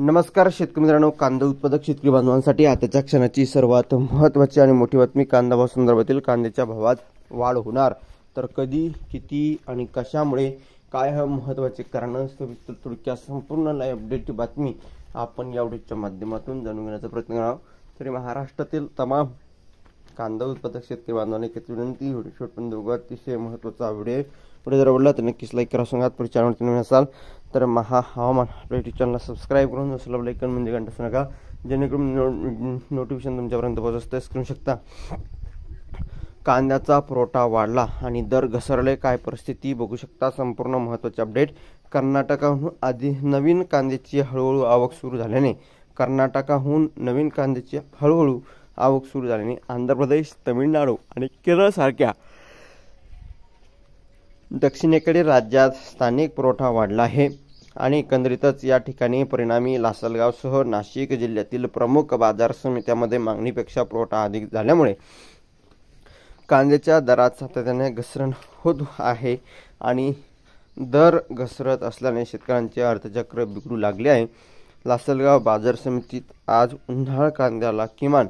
नमस्कार शेतकरी मित्रांनो, कांदा उत्पादक शेतकरी बांधवांसाठी आताच्या क्षणाची सर्वात महत्त्वाची आणि मोठी बातमी. कांदा भाव संदर्भातील कांद्याच्या भावात वाढ होणार, तर कधी, किती आणि कशामुळे, काय हे महत्त्वाचे कारण, सविस्तर थोडक्यात संपूर्ण लाईव्ह अपडेटची बातमी आपण या व्हिडिओच्या माध्यमातून जाणून घेण्याचा प्रयत्न करणार आहोत. तरी महाराष्ट्रातील तमाम कांदा उत्पादक शेतकरी बांधवांना एक विनंती, व्हिडिओ शेवटपर्यंत बघा. अतिशय महत्त्वाचा व्हिडिओ जर आवडला तर नक्कीच लाईक करा. सांगा चॅनलवरती नवीन असाल तर हवामान अपडेट चॅनलला सबस्क्राईब करून असलं लाईकन म्हणजे घंटा असू नका, जेणेकरून नोटिफिकेशन तुमच्यापर्यंत पोहोचते. करू शकता. कांद्याचा पुरवठा वाढला आणि दर घसरले, काय परिस्थिती बघू शकता. संपूर्ण महत्त्वाचे अपडेट. कर्नाटकाहून आधी नवीन कांद्याची हळूहळू आवक सुरू झाल्याने आंध्र प्रदेश, तमिळनाडू आणि केरळ सारख्या दक्षिणेकडील राज्यात स्थानिक पुरवठा वाढला आहे आणि एकंदरीतच या ठिकाणी परिणामी लासलगावसह नाशिक जिल्ह्यातील प्रमुख बाजार समित्यांमध्ये मागणीपेक्षा पुरवठा अधिक झाल्यामुळे कांद्याच्या दरात सातत्याने घसरण होत आहे आणि दर घसरत असल्याने शेतकऱ्यांचे अर्थचक्र बिघडू लागले आहे. लासलगाव बाजार समितीत आज उन्हाळ कांद्याला किमान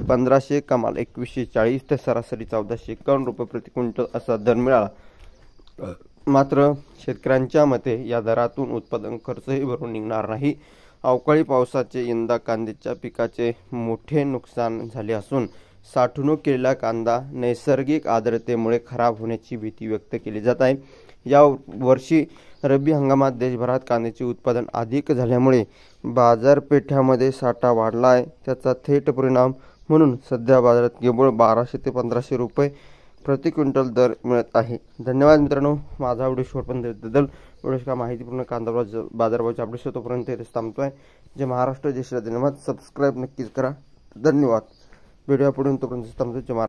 1500, कमाल 2140 ते सरासरी 1451 रुपये प्रति क्विंटल असा दर मिळाला. मात्र शेतकऱ्यांच्या मते या दरातून उत्पादन खर्चही भरून निघणार नाही. अवकाळी पावसाचे यंदा कांद्याच्या पिकाचे मोठे नुकसान झाले असून साठवणूक केलेला कांदा नैसर्गिक आर्द्रतेमुळे खराब होण्याची भीती व्यक्त केली जात आहे. या वर्षी रब्बी हंगामात देशभरात कांद्याचे उत्पादन अधिक झाल्यामुळे बाजारपेठांमध्ये साठा वाढला आहे. त्याचा थेट परिणाम म्हणून सध्या बाजारात केवळ 1200 ते 1500 रुपये प्रति क्विंटल दर मिळत आहे. धन्यवाद मित्रांनो, माझा व्हिडिओ शेवटपर्यंत व्हिडिओ माहितीपूर्ण कांदा बाजारभावाचे अपडेट्स होतोपर्यंत इथेच थांबतोय. जे महाराष्ट्र देशाला धन्यवाद. सबस्क्राईब नक्कीच करा. धन्यवाद. व्हिडिओ पुढे तोपर्यंत थांबतो.